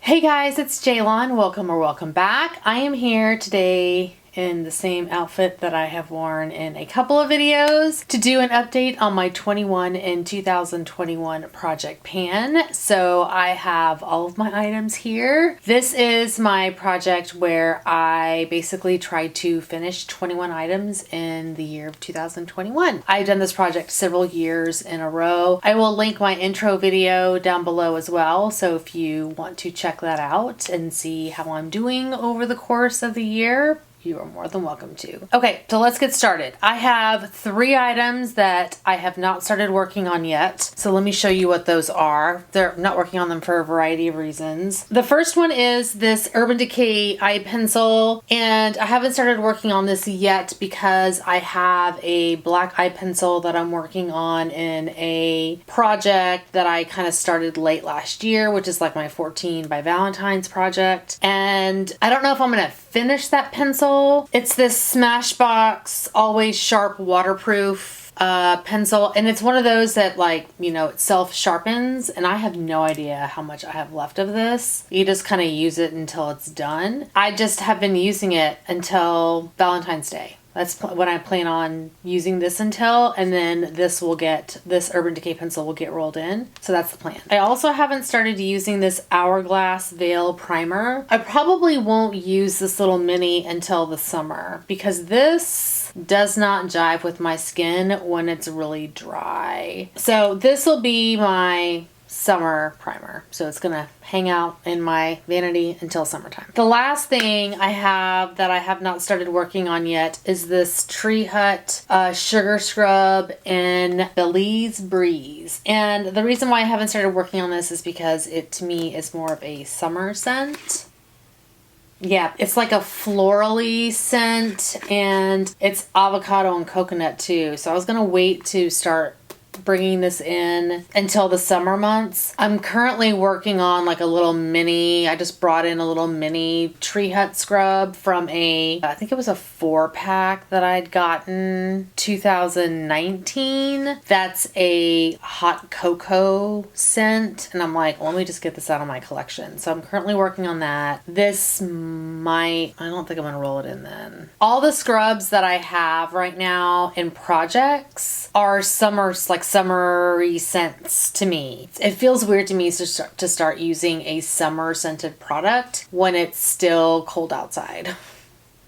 Hey guys, it's Jaylon. Welcome or welcome back. I am here today in the same outfit that I have worn in a couple of videos to do an update on my 21 and 2021 project pan. So I have all of my items here. This is my project where I basically tried to finish 21 items in the year of 2021. I've done this project several years in a row. I will link my intro video down below as well. So if you want to check that out and see how I'm doing over the course of the year, you are more than welcome to. Okay, so let's get started. I have 3 items that I have not started working on yet. So let me show you what those are. They're not working on them for a variety of reasons. The first one is this Urban Decay eye pencil, and I haven't started working on this yet because I have a black eye pencil that I'm working on in a project that I kind of started late last year, which is like my 14 by Valentine's project. And I don't know if I'm gonna finish that pencil. It's this Smashbox Always Sharp waterproof pencil, and it's one of those that, like, you know, it self sharpens, and I have no idea how much I have left of this. You just kind of use it until it's done. I just have been using it until Valentine's Day. That's what I plan on using this until, and then this Urban Decay pencil will get rolled in. So that's the plan. I also haven't started using this Hourglass Veil Primer. I probably won't use this little mini until the summer because this does not jive with my skin when it's really dry. So this will be my summer primer. So it's gonna hang out in my vanity until summertime. The last thing I have that I have not started working on yet is this Tree Hut sugar scrub in Belize Breeze. And the reason why I haven't started working on this is because it to me is more of a summer scent. Yeah, it's like a florally scent, and it's avocado and coconut too. So I was gonna wait to start bringing this in until the summer months. I'm currently working on like a little mini, I just brought in a little mini Tree Hut scrub from I think it was a 4-pack that I'd gotten 2019. That's a hot cocoa scent, and I'm like, well, let me just get this out of my collection. So I'm currently working on that. I don't think I'm gonna roll it in then. All the scrubs that I have right now in projects are summery scents to me. It feels weird to me to start using a summer scented product when it's still cold outside.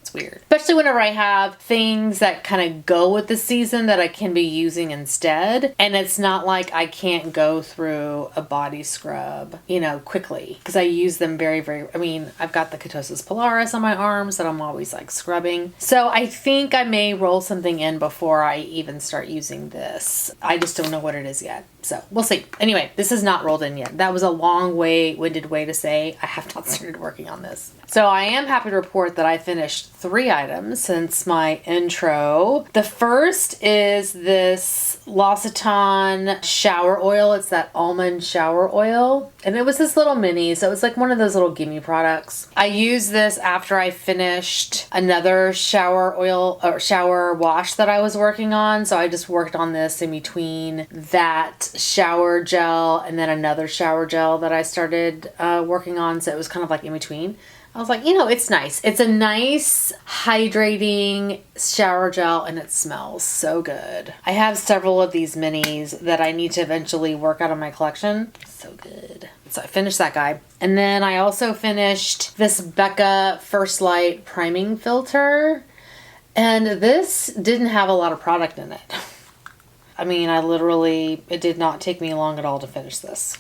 It's weird. Especially whenever I have things that kind of go with the season that I can be using instead. And it's not like I can't go through a body scrub, you know, quickly. Because I use them I've got the Ketosis Polaris on my arms that I'm always like scrubbing. So I think I may roll something in before I even start using this. I just don't know what it is yet. So we'll see. Anyway, this is not rolled in yet. That was a long-winded way to say I have not started working on this. So I am happy to report that I finished 3 items since my intro. The first is this L'Occitane shower oil. It's that almond shower oil. And it was this little mini, so it was like one of those little gimme products. I used this after I finished another shower oil or shower wash that I was working on. So I just worked on this in between that shower gel and then another shower gel that I started working on. So it was kind of like in between. I was like, you know, it's nice. It's a nice hydrating shower gel and it smells so good. I have several of these minis that I need to eventually work out of my collection. So good. So I finished that guy. And then I also finished this Becca First Light priming filter. And this didn't have a lot of product in it. I mean, it did not take me long at all to finish this.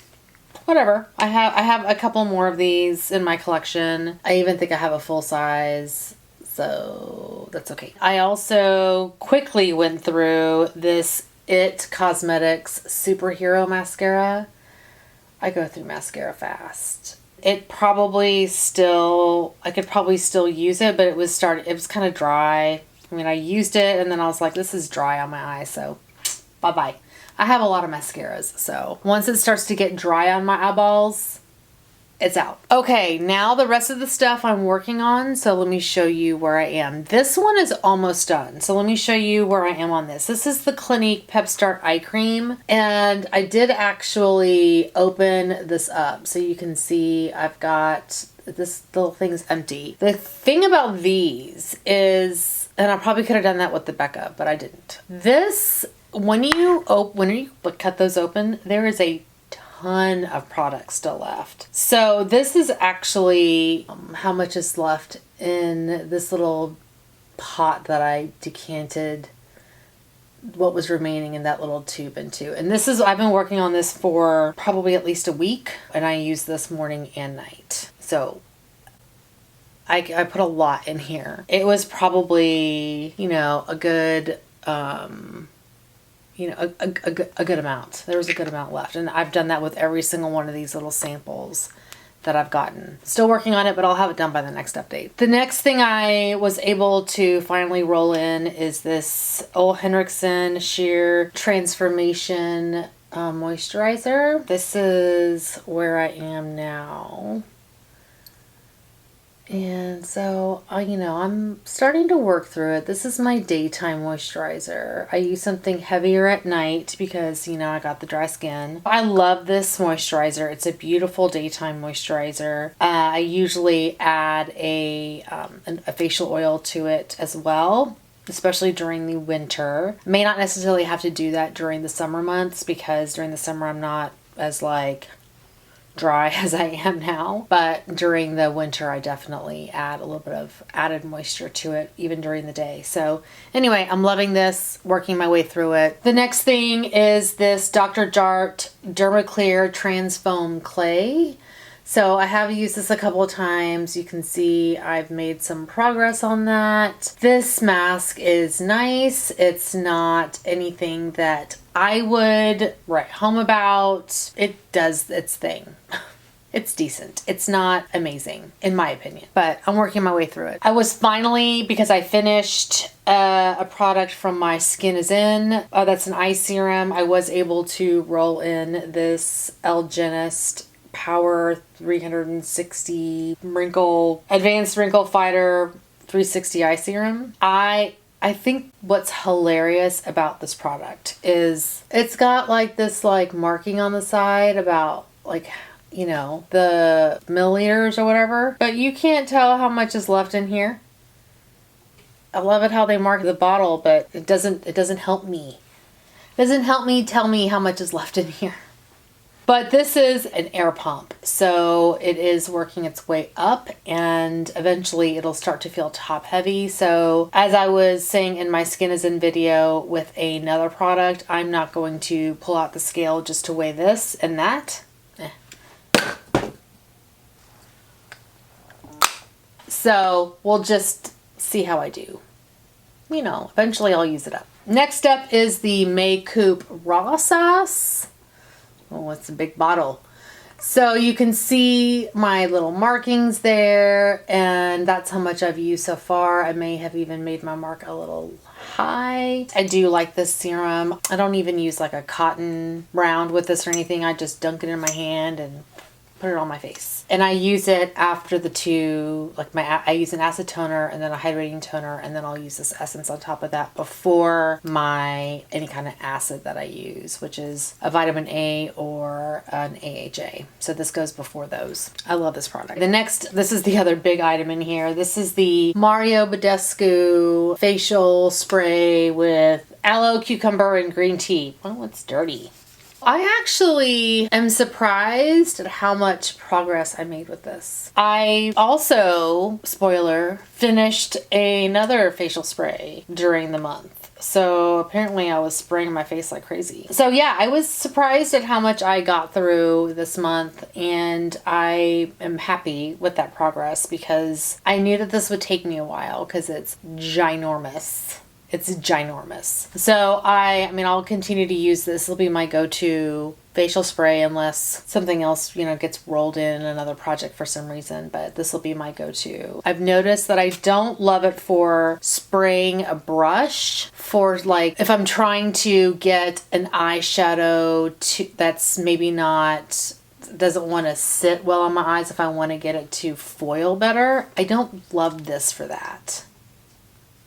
Whatever. I have a couple more of these in my collection. I even think I have a full size, so that's okay. I also quickly went through this It Cosmetics Superhero Mascara. I go through mascara fast. I could probably still use it, but it was kind of dry. I mean, I used it and then I was like, this is dry on my eyes, so bye-bye. I have a lot of mascaras, so once it starts to get dry on my eyeballs, it's out. Okay, now the rest of the stuff I'm working on, so let me show you where I am. This one is almost done, so let me show you where I am on this. This is the Clinique Pep Start Eye Cream, and I did actually open this up, so you can see I've got, this little thing's empty. The thing about these is, and I probably could have done that with the Becca, but I didn't. This, when you cut those open, there is a ton of products still left. So this is actually how much is left in this little pot that I decanted what was remaining in that little tube into. And this is, I've been working on this for probably at least a week, and I use this morning and night. So I put a lot in here. It was probably, you know, a good a good amount. There was a good amount left. And I've done that with every single one of these little samples that I've gotten. Still working on it, but I'll have it done by the next update. The next thing I was able to finally roll in is this Ole Henriksen Sheer Transformation Moisturizer. This is where I am now. And so, you know, I'm starting to work through it. This is my daytime moisturizer. I use something heavier at night because, you know, I got the dry skin. I love this moisturizer. It's a beautiful daytime moisturizer. I usually add a facial oil to it as well, especially during the winter. May not necessarily have to do that during the summer months because during the summer I'm not as like dry as I am now, but during the winter I definitely add a little bit of added moisture to it even during the day. So anyway, I'm loving this, working my way through it. The next thing is this Dr. Jart Dermaclear Transfoam Clay. So I have used this a couple of times. You can see I've made some progress on that. This mask is nice. It's not anything that I would write home about. It does its thing. It's decent. It's not amazing, in my opinion, but I'm working my way through it. I was finally, because I finished a product from my Skin Is In. That's an eye serum. I was able to roll in this Elgenist Power 360 Advanced Wrinkle Fighter 360 Eye Serum. I think what's hilarious about this product is it's got like this like marking on the side about like, you know, the milliliters or whatever, but you can't tell how much is left in here. I love it how they mark the bottle, but it doesn't help me. It doesn't help me tell me how much is left in here. But this is an air pump, so it is working its way up and eventually it'll start to feel top heavy. So as I was saying in my Skin Is In video with another product, I'm not going to pull out the scale just to weigh this and that. So we'll just see how I do. You know, eventually I'll use it up. Next up is the Makeup Raw Sauce. Oh, it's a big bottle. So you can see my little markings there, and that's how much I've used so far. I may have even made my mark a little high. I do like this serum. I don't even use like a cotton round with this or anything. I just dunk it in my hand and put it on my face. And I use it after the two, like I use an acid toner and then a hydrating toner, and then I'll use this essence on top of that before any kind of acid that I use, which is a vitamin A or an AHA. So this goes before those. I love this product. This is the other big item in here. This is the Mario Badescu facial spray with aloe, cucumber, and green tea. Oh, it's dirty. I actually am surprised at how much progress I made with this. I also, spoiler, finished another facial spray during the month. So apparently I was spraying my face like crazy. So yeah, I was surprised at how much I got through this month, and I am happy with that progress because I knew that this would take me a while because it's ginormous. It's ginormous. So I mean, I'll continue to use this. It'll be my go-to facial spray unless something else, you know, gets rolled in another project for some reason, but this will be my go-to. I've noticed that I don't love it for spraying a brush for like, if I'm trying to get an eyeshadow that's maybe not doesn't want to sit well on my eyes if I want to get it to foil better. I don't love this for that.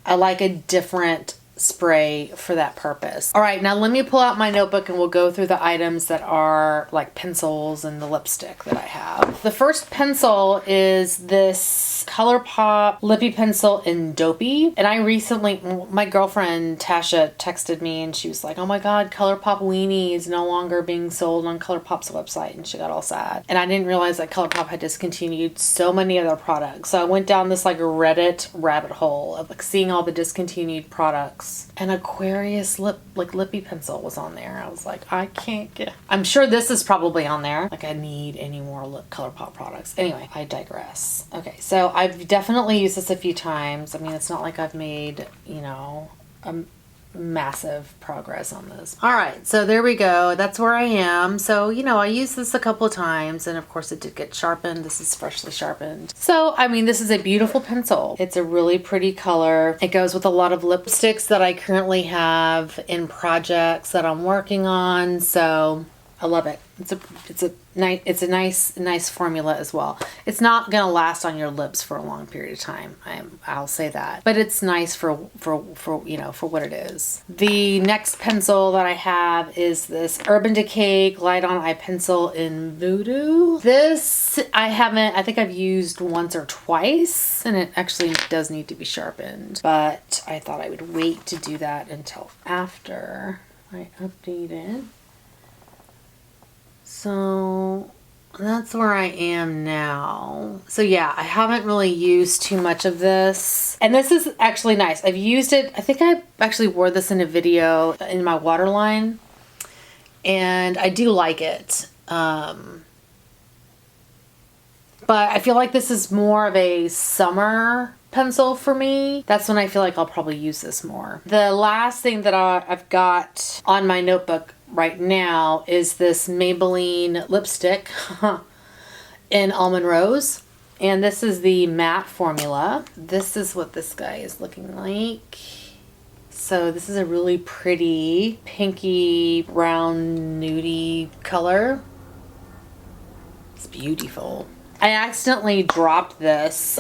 I like a different spray for that purpose. All right, now let me pull out my notebook and we'll go through the items that are like pencils and the lipstick that I have. The first pencil is this ColourPop Lippy Pencil in Dopey. And I recently, my girlfriend Tasha texted me and she was like, oh my God, ColourPop Weenie is no longer being sold on ColourPop's website, and she got all sad. And I didn't realize that ColourPop had discontinued so many other products. So I went down this like Reddit rabbit hole of like seeing all the discontinued products. And Aquarius lippy pencil was on there. I was like, I can't get. I'm sure this is probably on there. Like I need any more ColourPop products. Anyway, I digress. Okay, so I've definitely used this a few times. I mean, it's not like I've made, you know, massive progress on this. All right, so there we go. That's where I am. So, you know, I used this a couple of times and of course it did get sharpened. This is freshly sharpened. So, I mean, this is a beautiful pencil. It's a really pretty color. It goes with a lot of lipsticks that I currently have in projects that I'm working on. So, I love it. It's a nice formula as well. It's not gonna last on your lips for a long period of time. I'll say that, but it's nice for you know, for what it is. The next pencil that I have is this Urban Decay Glide On Eye Pencil in Voodoo. This I think I've used once or twice, and it actually does need to be sharpened, but I thought I would wait to do that until after I update it. So that's where I am now. So yeah, I haven't really used too much of this. And this is actually nice. I've used it, I think I actually wore this in a video in my waterline. And I do like it. But I feel like this is more of a summer pencil for me. That's when I feel like I'll probably use this more. The last thing that I've got on my notebook right now is this Maybelline lipstick in Almond Rose, and this is the matte formula. This is what this guy is looking like. So this is a really pretty pinky brown nudie color. It's beautiful. I accidentally dropped this.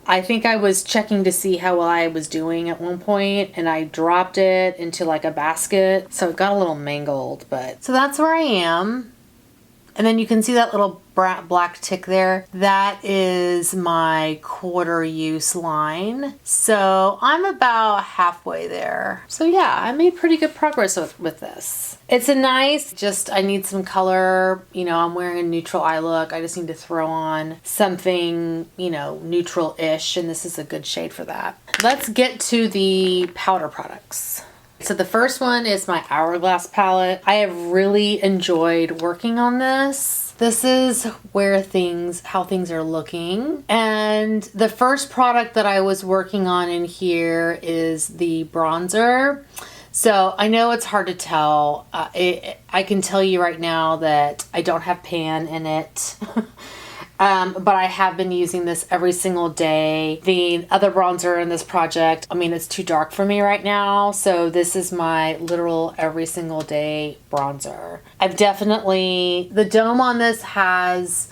I think I was checking to see how well I was doing at one point, and I dropped it into like a basket, so it got a little mangled, but so that's where I am. And then you can see that little black tick there. That is my quarter use line. So I'm about halfway there. So yeah, I made pretty good progress with this. It's a nice, I need some color. You know, I'm wearing a neutral eye look. I just need to throw on something, you know, neutral-ish, and this is a good shade for that. Let's get to the powder products. So the first one is my Hourglass palette. I have really enjoyed working on this. This is how things are looking. And the first product that I was working on in here is the bronzer. So I know it's hard to tell. I can tell you right now that I don't have pan in it. But I have been using this every single day. The other bronzer in this project, I mean, it's too dark for me right now. So this is my literal every single day bronzer. The dome on this has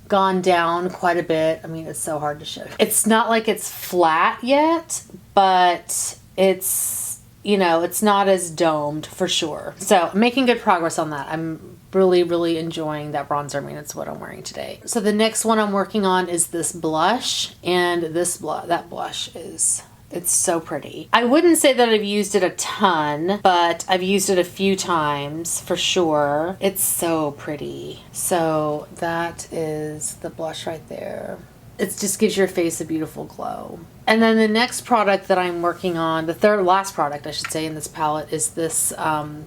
gone down quite a bit. I mean, it's so hard to show. It's not like it's flat yet, but it's, you know, it's not as domed for sure. So I'm making good progress on that. I'm really enjoying that bronzer. I mean, it's what I'm wearing today. So the next one I'm working on is this blush, and that blush it's so pretty. I wouldn't say that I've used it a ton, but I've used it a few times for sure. It's so pretty. So that is the blush right there. It just gives your face a beautiful glow. And then the next product that I'm working on, the last product I should say in this palette, is this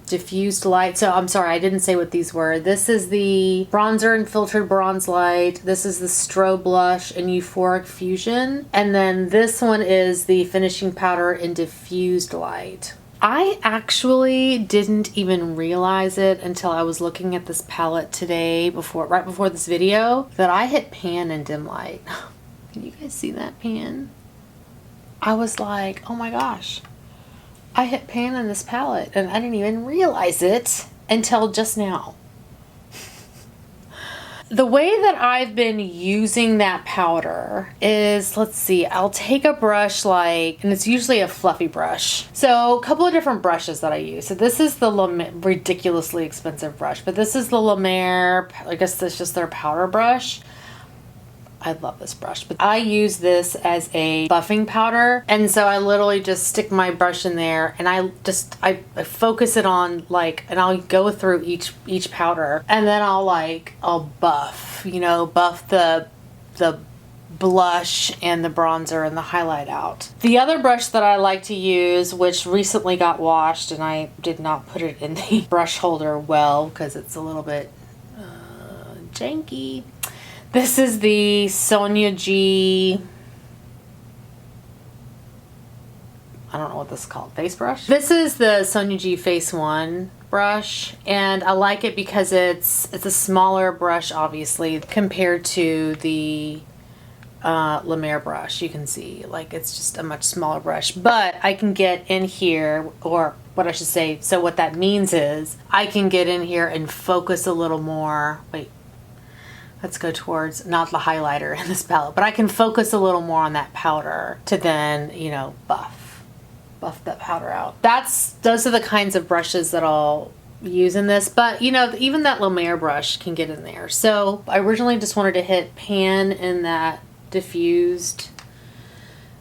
diffused light. So I'm sorry, I didn't say what these were. This is the bronzer and filtered bronze light. This is the strobe blush and euphoric fusion. And then this one is the finishing powder and diffused light. I actually didn't even realize it until I was looking at this palette today, right before this video, that I hit pan and dim light. Can you guys see that pan? I was like, oh my gosh, I hit pan in this palette and I didn't even realize it until just now. the way that I've been using that powder is, let's see, I'll take a brush and it's usually a fluffy brush. So a couple of different brushes that I use. So this is the ridiculously expensive brush, but this is the La Mer, I guess that's just their powder brush. I love this brush, but I use this as a buffing powder. And so I literally just stick my brush in there and I focus it on and I'll go through each powder and then I'll buff, buff the blush and the bronzer and the highlight out. The other brush that I like to use, which recently got washed and I did not put it in the brush holder well because it's a little bit janky. This is the Sonia G, I don't know what this is called, face brush? This is the Sonia G Face 1 brush, and I like it because it's a smaller brush, obviously, compared to the La Mer brush. You can see, it's just a much smaller brush, but I can get in here, or what I should say, so what that means is, I can get in here and focus a little more, let's go towards, not the highlighter in this palette, but I can focus a little more on that powder to then, buff that powder out. Those are the kinds of brushes that I'll use in this, but even that La Mer brush can get in there. So I originally just wanted to hit pan in that diffused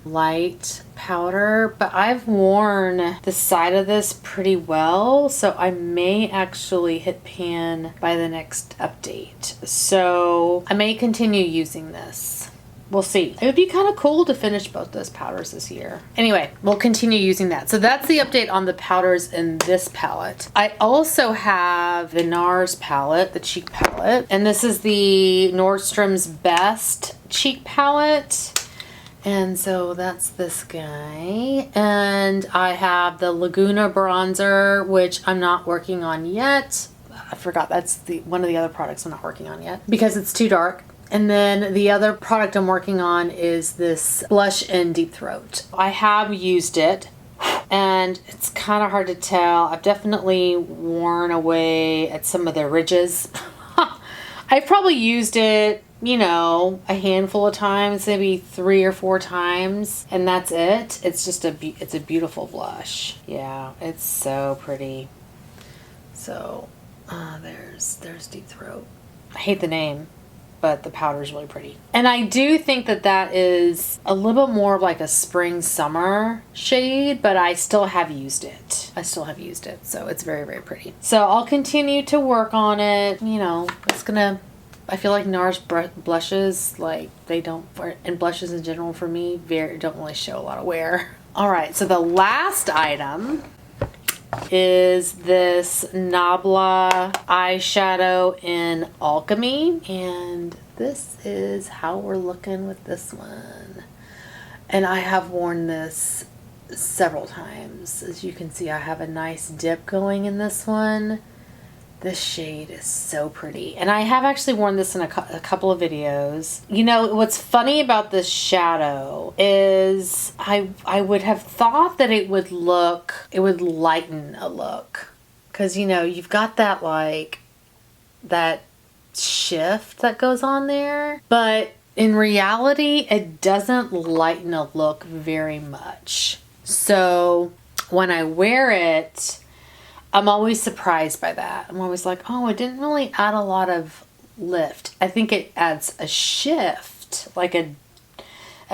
light powder, but I've worn the side of this pretty well, so I may actually hit pan by the next update. So I may continue using this. We'll see. It would be kind of cool to finish both those powders this year. Anyway, we'll continue using that. So that's the update on the powders in this palette. I also have the NARS palette, the cheek palette, and this is the Nordstrom's Best cheek palette. And so that's this guy. And I have the Laguna bronzer, which I'm not working on yet. I forgot that's one of the other products I'm not working on yet because it's too dark. And then the other product I'm working on is this blush in Deep Throat. I have used it and it's kind of hard to tell. I've definitely worn away at some of the ridges. I've probably used it, a handful of times, maybe 3 or 4 times, and that's it. It's just it's a beautiful blush. Yeah, it's so pretty. So, there's Deep Throat. I hate the name, but the powder is really pretty. And I do think that is a little bit more of like a spring summer shade, but I still have used it. So it's very, very pretty. So I'll continue to work on it. I feel like NARS blushes, and blushes in general for me, don't really show a lot of wear. All right, so the last item is this Nabla eyeshadow in Alchemy, and this is how we're looking with this one. And I have worn this several times. As you can see, I have a nice dip going in this one. This shade is so pretty. And I have actually worn this in a couple of videos. What's funny about this shadow is I would have thought that it would lighten a look. Because, you've got that that shift that goes on there. But in reality, it doesn't lighten a look very much. So when I wear it, I'm always surprised by that. I'm always like, oh, it didn't really add a lot of lift. I think it adds a shift, like a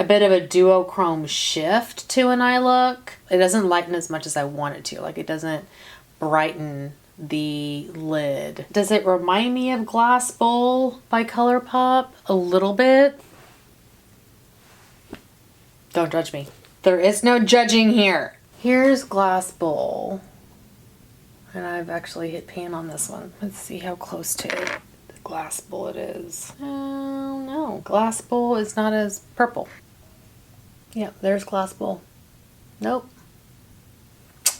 bit of a duochrome shift to an eye look. It doesn't lighten as much as I want it to. It doesn't brighten the lid. Does it remind me of Glass Bowl by ColourPop? A little bit. Don't judge me. There is no judging here. Here's Glass Bowl. And I've actually hit pan on this one. Let's see how close to the Glass Bowl it is. Oh no, Glass Bowl is not as purple. Yeah, there's Glass Bowl. Nope.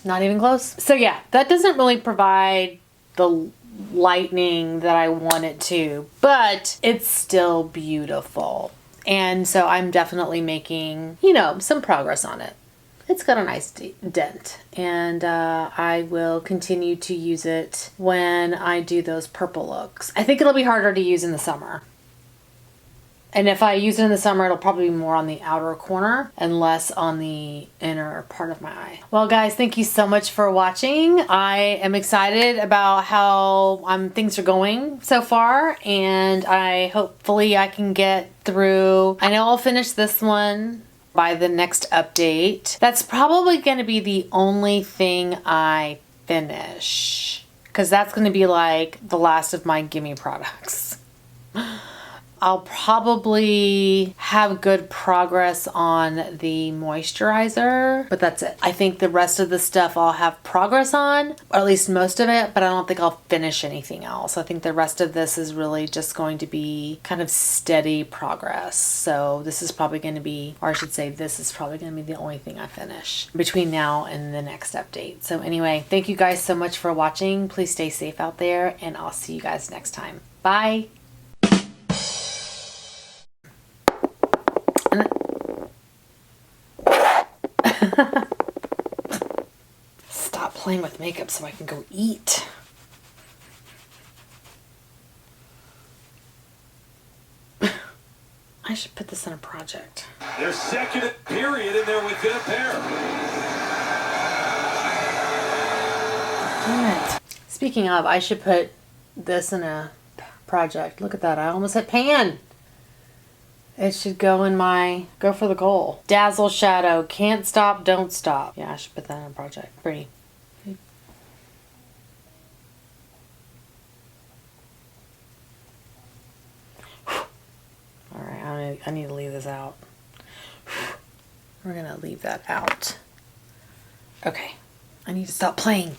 Not even close. So yeah, that doesn't really provide the lightening that I want it to, but it's still beautiful. And so I'm definitely making, some progress on it. it's got a nice dent. And I will continue to use it when I do those purple looks. I think it'll be harder to use in the summer. And if I use it in the summer, it'll probably be more on the outer corner and less on the inner part of my eye. Well, guys, thank you so much for watching. I am excited about how things are going so far, and hopefully I can get through. I know I'll finish this one by the next update. That's probably going to be the only thing I finish, because that's going to be like the last of my gimme products. I'll probably have good progress on the moisturizer, but that's it. I think the rest of the stuff I'll have progress on, or at least most of it, but I don't think I'll finish anything else. I think the rest of this is really just going to be kind of steady progress. So this is probably going to be, or I should say this is probably going to be the only thing I finish between now and the next update. So anyway, thank you guys so much for watching. Please stay safe out there, and I'll see you guys next time. Bye. Stop playing with makeup so I can go eat. I should put this in a project. Their second period and they're within a pair. Damn it. Speaking of, I should put this in a project. Look at that. I almost hit pan. It should go in my, go for the goal. Dazzle Shadow, can't stop, don't stop. Yeah, I should put that in a project. Pretty. Alright, I need to leave this out. We're gonna leave that out. Okay, I need to stop playing.